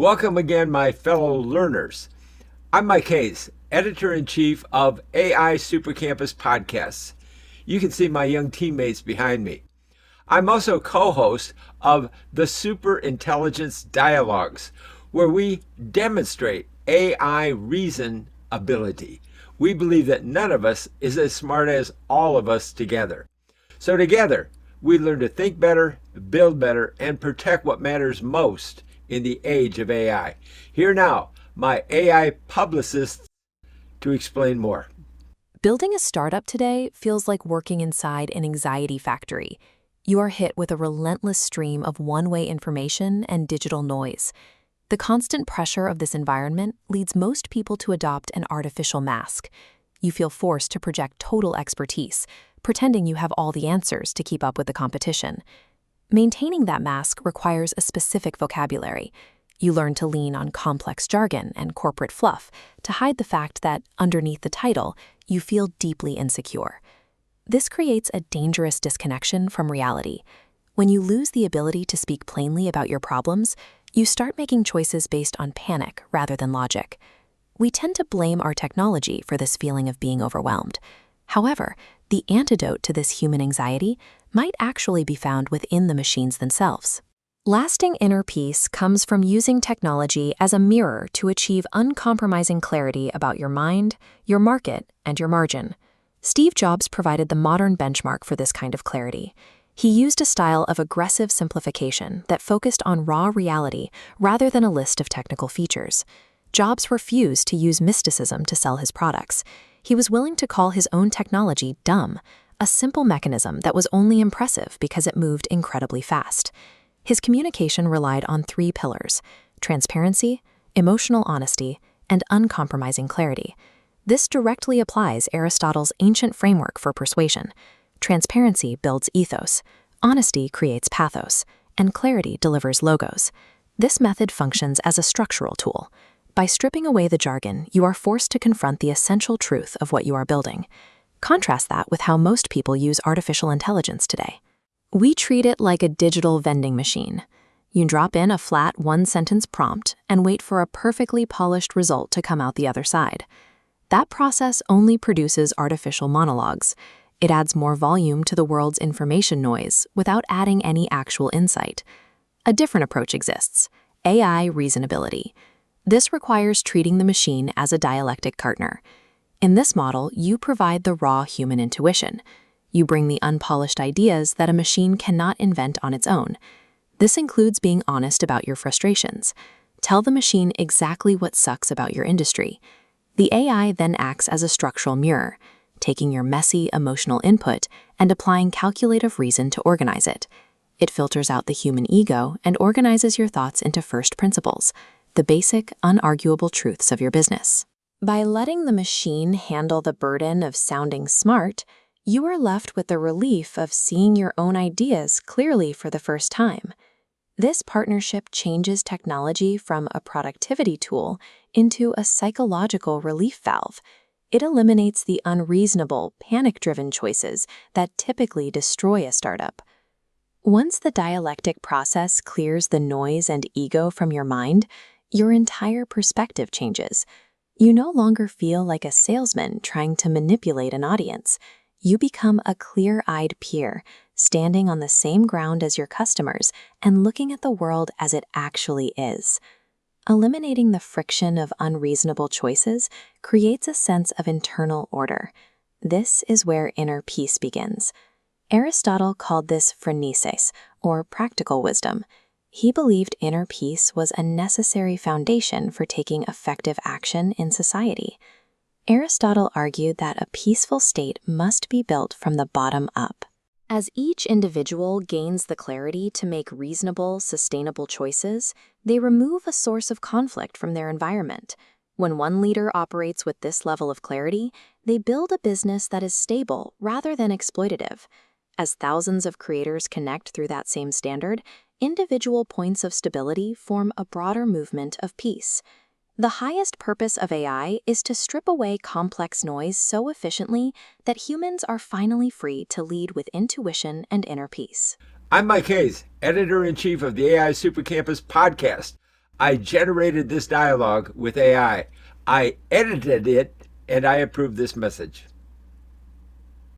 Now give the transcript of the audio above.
Welcome again, my fellow learners. I'm Mike Hayes, Editor-in-Chief of AI Super Campus Podcasts. You can see my young teammates behind me. I'm also co-host of the Super Intelligence Dialogues, where we demonstrate AI reason ability. We believe that none of us is as smart as all of us together. So together, we learn to think better, build better, and protect what matters most in the age of AI. Here now, my AI publicists to explain more. Building a startup today feels like working inside an anxiety factory. You are hit with a relentless stream of one-way information and digital noise. The constant pressure of this environment leads most people to adopt an artificial mask. You feel forced to project total expertise, pretending you have all the answers to keep up with the competition. Maintaining that mask requires a specific vocabulary. You learn to lean on complex jargon and corporate fluff to hide the fact that, underneath the title, you feel deeply insecure. This creates a dangerous disconnection from reality. When you lose the ability to speak plainly about your problems, you start making choices based on panic rather than logic. We tend to blame our technology for this feeling of being overwhelmed. However, the antidote to this human anxiety might actually be found within the machines themselves. Lasting inner peace comes from using technology as a mirror to achieve uncompromising clarity about your mind, your market, and your margin. Steve Jobs provided the modern benchmark for this kind of clarity. He used a style of aggressive simplification that focused on raw reality rather than a list of technical features. Jobs refused to use mysticism to sell his products. He was willing to call his own technology dumb, a simple mechanism that was only impressive because it moved incredibly fast. His communication relied on three pillars: transparency, emotional honesty, and uncompromising clarity. This directly applies Aristotle's ancient framework for persuasion. Transparency builds ethos, honesty creates pathos, and clarity delivers logos. This method functions as a structural tool. By stripping away the jargon, you are forced to confront the essential truth of what you are building. Contrast that with how most people use artificial intelligence today. We treat it like a digital vending machine. You drop in a flat one-sentence prompt and wait for a perfectly polished result to come out the other side. That process only produces artificial monologues. It adds more volume to the world's information noise without adding any actual insight. A different approach exists: AI reasonability. This requires treating the machine as a dialectic partner. In this model, you provide the raw human intuition. You bring the unpolished ideas that a machine cannot invent on its own. This includes being honest about your frustrations. Tell the machine exactly what sucks about your industry. The AI then acts as a structural mirror, taking your messy, emotional input and applying calculative reason to organize it. It filters out the human ego and organizes your thoughts into first principles, the basic, unarguable truths of your business. By letting the machine handle the burden of sounding smart, you are left with the relief of seeing your own ideas clearly for the first time. This partnership changes technology from a productivity tool into a psychological relief valve. It eliminates the unreasonable, panic-driven choices that typically destroy a startup. Once the dialectic process clears the noise and ego from your mind, your entire perspective changes. You no longer feel like a salesman trying to manipulate an audience. You become a clear-eyed peer, standing on the same ground as your customers and looking at the world as it actually is. Eliminating the friction of unreasonable choices creates a sense of internal order. This is where inner peace begins. Aristotle called this phronesis, or practical wisdom. He believed inner peace was a necessary foundation for taking effective action in society. Aristotle argued that a peaceful state must be built from the bottom up. As each individual gains the clarity to make reasonable, sustainable choices, they remove a source of conflict from their environment. When one leader operates with this level of clarity, they build a business that is stable rather than exploitative. As thousands of creators connect through that same standard, individual points of stability form a broader movement of peace. The highest purpose of AI is to strip away complex noise so efficiently that humans are finally free to lead with intuition and inner peace. I'm Mike Hayes, Editor-in-Chief of the AI Super Campus Podcast. I generated this dialogue with AI. I edited it, and I approve this message.